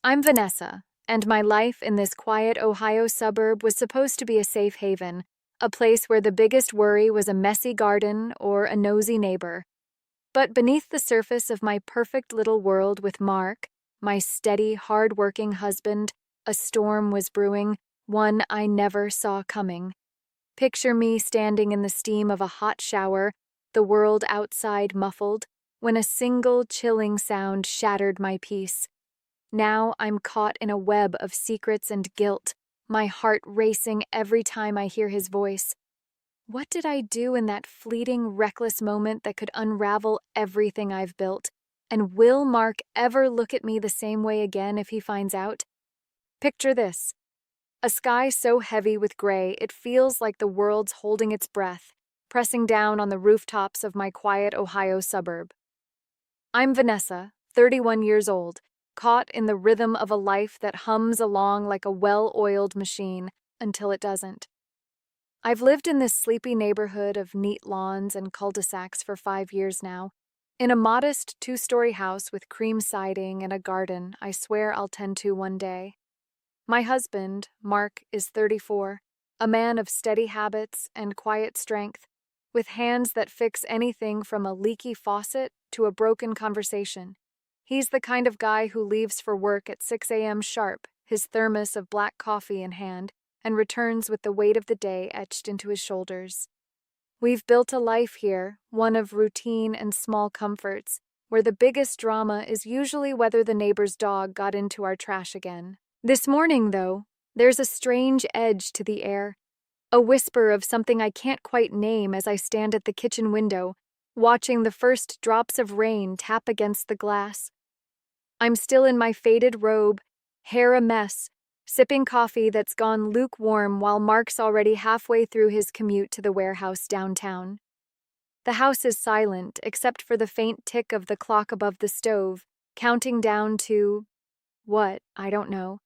I'm Vanessa, and my life in this quiet Ohio suburb was supposed to be a safe haven, a place where the biggest worry was a messy garden or a nosy neighbor. But beneath the surface of my perfect little world with Mark, my steady, hard-working husband, a storm was brewing, one I never saw coming. Picture me standing in the steam of a hot shower, the world outside muffled, when a single chilling sound shattered my peace. Now I'm caught in a web of secrets and guilt, my heart racing every time I hear his voice. What did I do in that fleeting, reckless moment that could unravel everything I've built? And will Mark ever look at me the same way again if he finds out? Picture this. A sky so heavy with gray it feels like the world's holding its breath, pressing down on the rooftops of my quiet Ohio suburb. I'm Vanessa, 31 years old, caught in the rhythm of a life that hums along like a well-oiled machine until it doesn't. I've lived in this sleepy neighborhood of neat lawns and cul-de-sacs for 5 years now, in a modest 2-story house with cream siding and a garden I swear I'll tend to one day. My husband, Mark, is 34, a man of steady habits and quiet strength, with hands that fix anything from a leaky faucet to a broken conversation. He's the kind of guy who leaves for work at 6 a.m. sharp, his thermos of black coffee in hand, and returns with the weight of the day etched into his shoulders. We've built a life here, one of routine and small comforts, where the biggest drama is usually whether the neighbor's dog got into our trash again. This morning, though, there's a strange edge to the air, a whisper of something I can't quite name as I stand at the kitchen window, watching the first drops of rain tap against the glass. I'm still in my faded robe, hair a mess, sipping coffee that's gone lukewarm while Mark's already halfway through his commute to the warehouse downtown. The house is silent except for the faint tick of the clock above the stove, counting down to… what? I don't know.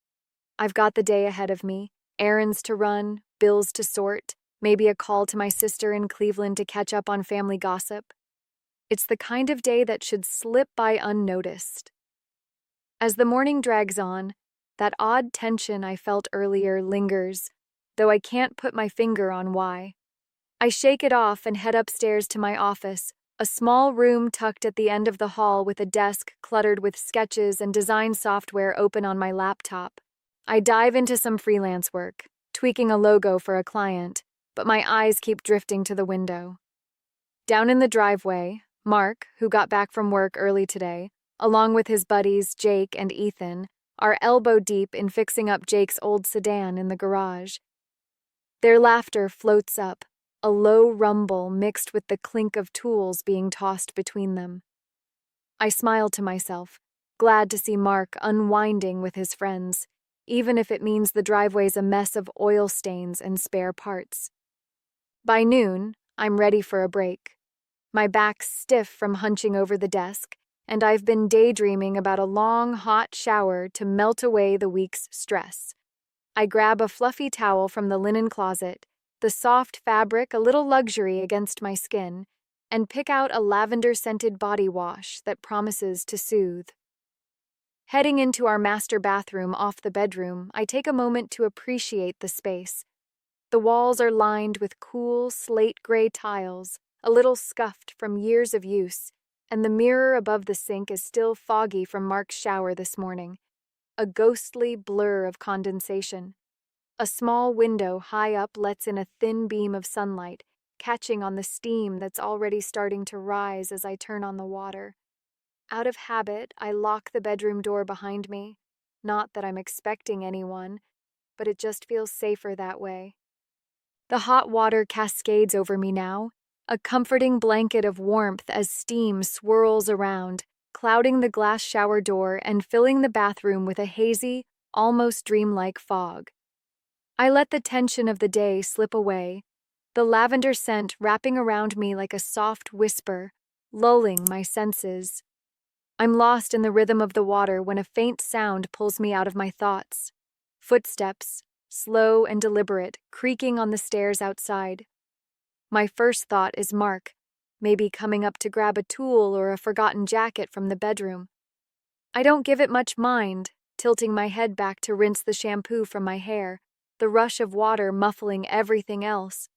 I've got the day ahead of me, errands to run, bills to sort, maybe a call to my sister in Cleveland to catch up on family gossip. It's the kind of day that should slip by unnoticed. As the morning drags on, that odd tension I felt earlier lingers, though I can't put my finger on why. I shake it off and head upstairs to my office, a small room tucked at the end of the hall with a desk cluttered with sketches and design software open on my laptop. I dive into some freelance work, tweaking a logo for a client, but my eyes keep drifting to the window. Down in the driveway, Mark, who got back from work early today, along with his buddies Jake and Ethan, are elbow-deep in fixing up Jake's old sedan in the garage. Their laughter floats up, a low rumble mixed with the clink of tools being tossed between them. I smile to myself, glad to see Mark unwinding with his friends, even if it means the driveway's a mess of oil stains and spare parts. By noon, I'm ready for a break. My back's stiff from hunching over the desk, and I've been daydreaming about a long, hot shower to melt away the week's stress. I grab a fluffy towel from the linen closet, the soft fabric a little luxury against my skin, and pick out a lavender-scented body wash that promises to soothe. Heading into our master bathroom off the bedroom, I take a moment to appreciate the space. The walls are lined with cool, slate-gray tiles, a little scuffed from years of use, and the mirror above the sink is still foggy from Mark's shower this morning, a ghostly blur of condensation. A small window high up lets in a thin beam of sunlight, catching on the steam that's already starting to rise as I turn on the water. Out of habit, I lock the bedroom door behind me. Not that I'm expecting anyone, but it just feels safer that way. The hot water cascades over me now, a comforting blanket of warmth as steam swirls around, clouding the glass shower door and filling the bathroom with a hazy, almost dreamlike fog. I let the tension of the day slip away, the lavender scent wrapping around me like a soft whisper, lulling my senses. I'm lost in the rhythm of the water when a faint sound pulls me out of my thoughts. Footsteps, slow and deliberate, creaking on the stairs outside. My first thought is Mark, maybe coming up to grab a tool or a forgotten jacket from the bedroom. I don't give it much mind, tilting my head back to rinse the shampoo from my hair, the rush of water muffling everything else.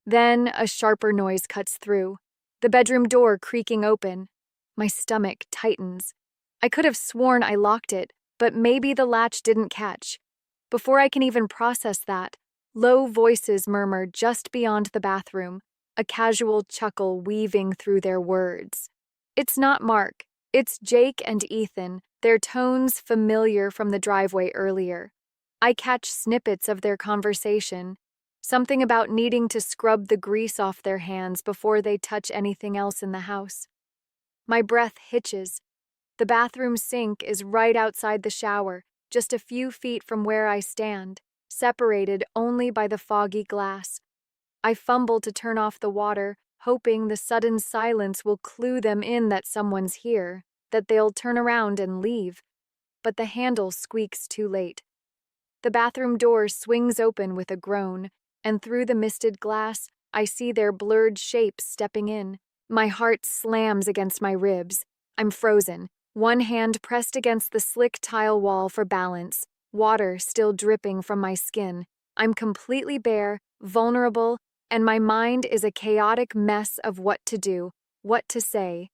Then a sharper noise cuts through, the bedroom door creaking open. My stomach tightens. I could have sworn I locked it, but maybe the latch didn't catch. Before I can even process that, low voices murmur just beyond the bathroom, a casual chuckle weaving through their words. It's not Mark, it's Jake and Ethan, their tones familiar from the driveway earlier. I catch snippets of their conversation, something about needing to scrub the grease off their hands before they touch anything else in the house. My breath hitches. The bathroom sink is right outside the shower, just a few feet from where I stand, separated only by the foggy glass. I fumble to turn off the water, hoping the sudden silence will clue them in that someone's here, that they'll turn around and leave. But the handle squeaks too late. The bathroom door swings open with a groan, and through the misted glass, I see their blurred shapes stepping in. My heart slams against my ribs. I'm frozen, one hand pressed against the slick tile wall for balance, water still dripping from my skin. I'm completely bare, vulnerable, and my mind is a chaotic mess of what to do, what to say.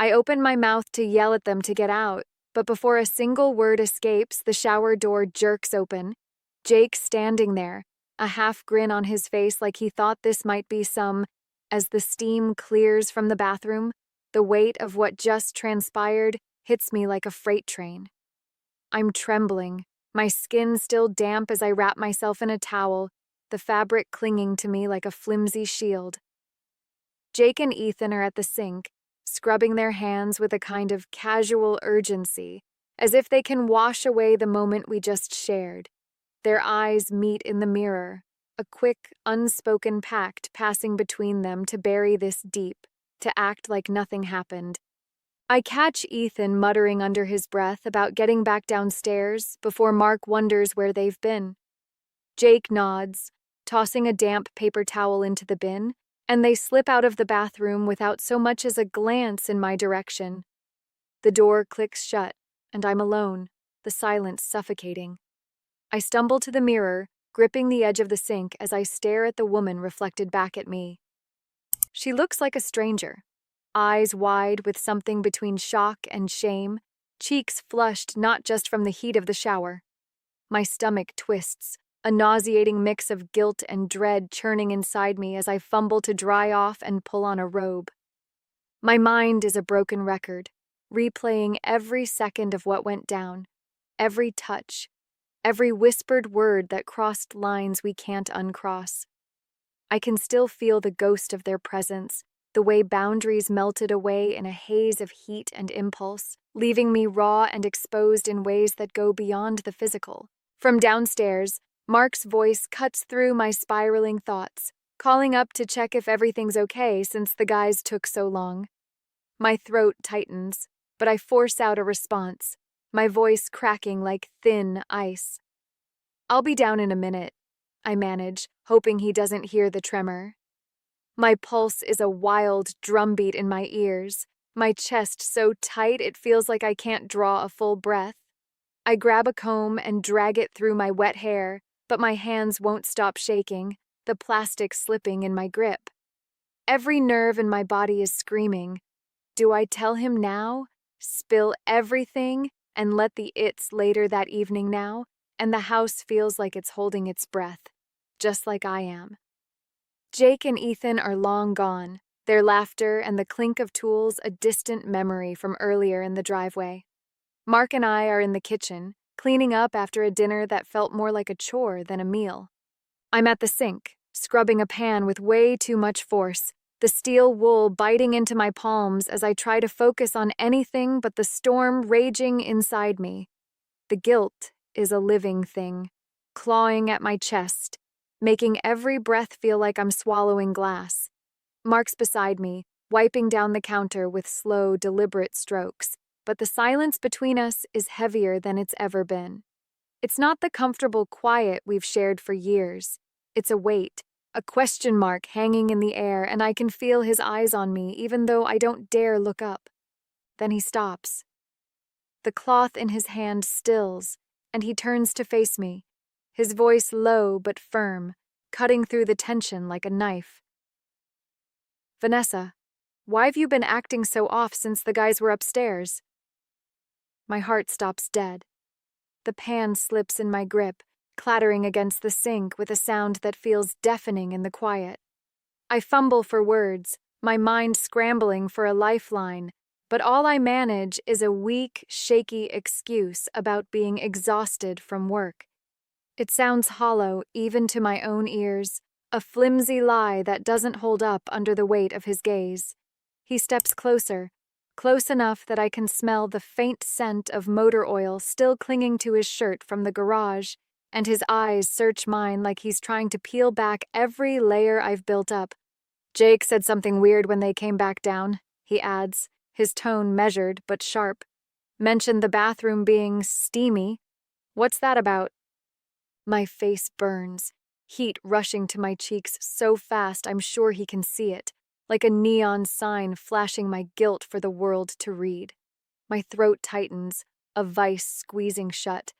I open my mouth to yell at them to get out, but before a single word escapes, the shower door jerks open. Jake standing there, a half grin on his face like he thought this might be some. As the steam clears from the bathroom, the weight of what just transpired hits me like a freight train. I'm trembling, my skin still damp as I wrap myself in a towel, the fabric clinging to me like a flimsy shield. Jake and Ethan are at the sink, scrubbing their hands with a kind of casual urgency, as if they can wash away the moment we just shared. Their eyes meet in the mirror, a quick, unspoken pact passing between them to bury this deep, to act like nothing happened. I catch Ethan muttering under his breath about getting back downstairs before Mark wonders where they've been. Jake nods, tossing a damp paper towel into the bin, and they slip out of the bathroom without so much as a glance in my direction. The door clicks shut, and I'm alone, the silence suffocating. I stumble to the mirror, gripping the edge of the sink as I stare at the woman reflected back at me. She looks like a stranger, eyes wide with something between shock and shame, cheeks flushed not just from the heat of the shower. My stomach twists, a nauseating mix of guilt and dread churning inside me as I fumble to dry off and pull on a robe. My mind is a broken record, replaying every second of what went down, every touch, every whispered word that crossed lines we can't uncross. I can still feel the ghost of their presence, the way boundaries melted away in a haze of heat and impulse, leaving me raw and exposed in ways that go beyond the physical. From downstairs, Mark's voice cuts through my spiraling thoughts, calling up to check if everything's okay since the guys took so long. My throat tightens, but I force out a response, my voice cracking like thin ice. "I'll be down in a minute," I manage, hoping he doesn't hear the tremor. My pulse is a wild drumbeat in my ears, my chest so tight it feels like I can't draw a full breath. I grab a comb and drag it through my wet hair, but my hands won't stop shaking, the plastic slipping in my grip. Every nerve in my body is screaming. Do I tell him now? Spill everything and let the its later that evening now? And the house feels like it's holding its breath, just like I am. Jake and Ethan are long gone, their laughter and the clink of tools a distant memory from earlier in the driveway. Mark and I are in the kitchen, cleaning up after a dinner that felt more like a chore than a meal. I'm at the sink, scrubbing a pan with way too much force, the steel wool biting into my palms as I try to focus on anything but the storm raging inside me. The guilt is a living thing, clawing at my chest, making every breath feel like I'm swallowing glass. Mark's beside me, wiping down the counter with slow, deliberate strokes, but the silence between us is heavier than it's ever been. It's not the comfortable quiet we've shared for years. It's a weight, a question mark hanging in the air, and I can feel his eyes on me even though I don't dare look up. Then he stops. The cloth in his hand stills, and he turns to face me, his voice low but firm, cutting through the tension like a knife. Vanessa, why've you been acting so off since the guys were upstairs? My heart stops dead. The pan slips in my grip, clattering against the sink with a sound that feels deafening in the quiet. I fumble for words, my mind scrambling for a lifeline, but all I manage is a weak, shaky excuse about being exhausted from work. It sounds hollow even to my own ears, a flimsy lie that doesn't hold up under the weight of his gaze. He steps closer, close enough that I can smell the faint scent of motor oil still clinging to his shirt from the garage, and his eyes search mine like he's trying to peel back every layer I've built up. Jake said something weird when they came back down, he adds, his tone measured but sharp. Mentioned the bathroom being steamy. What's that about? My face burns, heat rushing to my cheeks so fast I'm sure he can see it, like a neon sign flashing my guilt for the world to read. My throat tightens, a vice squeezing shut.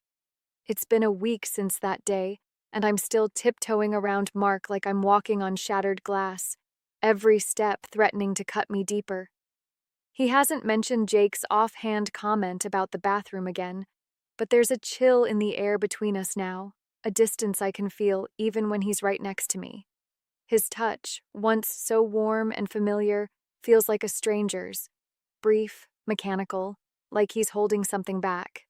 It's been a week since that day, and I'm still tiptoeing around Mark like I'm walking on shattered glass, every step threatening to cut me deeper. He hasn't mentioned Jake's offhand comment about the bathroom again, but there's a chill in the air between us now, a distance I can feel even when he's right next to me. His touch, once so warm and familiar, feels like a stranger's, brief, mechanical, like he's holding something back.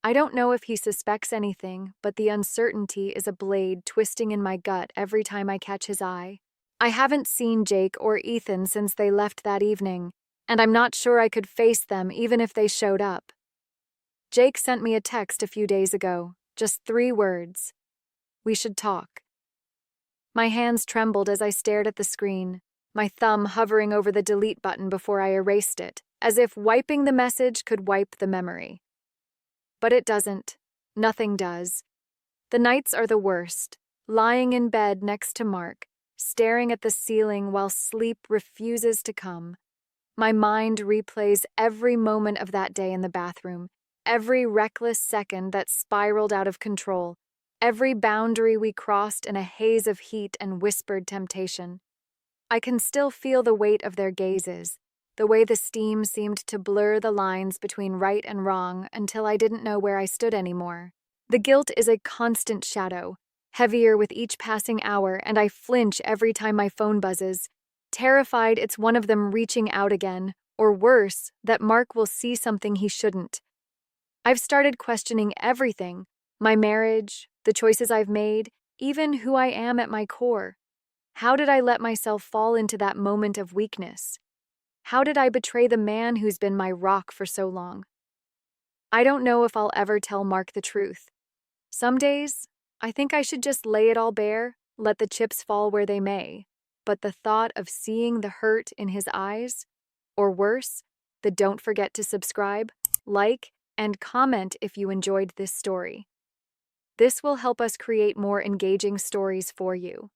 I don't know if he suspects anything, but the uncertainty is a blade twisting in my gut every time I catch his eye. I haven't seen Jake or Ethan since they left that evening, and I'm not sure I could face them even if they showed up. Jake sent me a text a few days ago, just 3 words. We should talk. My hands trembled as I stared at the screen, my thumb hovering over the delete button before I erased it, as if wiping the message could wipe the memory. But it doesn't. Nothing does. The nights are the worst, lying in bed next to Mark, staring at the ceiling while sleep refuses to come. My mind replays every moment of that day in the bathroom, every reckless second that spiraled out of control, every boundary we crossed in a haze of heat and whispered temptation. I can still feel the weight of their gazes, the way the steam seemed to blur the lines between right and wrong until I didn't know where I stood anymore. The guilt is a constant shadow, heavier with each passing hour, and I flinch every time my phone buzzes, terrified it's one of them reaching out again, or worse, that Mark will see something he shouldn't. I've started questioning everything, my marriage, the choices I've made, even who I am at my core. How did I let myself fall into that moment of weakness? How did I betray the man who's been my rock for so long? I don't know if I'll ever tell Mark the truth. Some days, I think I should just lay it all bare, let the chips fall where they may. But the thought of seeing the hurt in his eyes, or worse, the don't forget to subscribe, like, and comment if you enjoyed this story. This will help us create more engaging stories for you.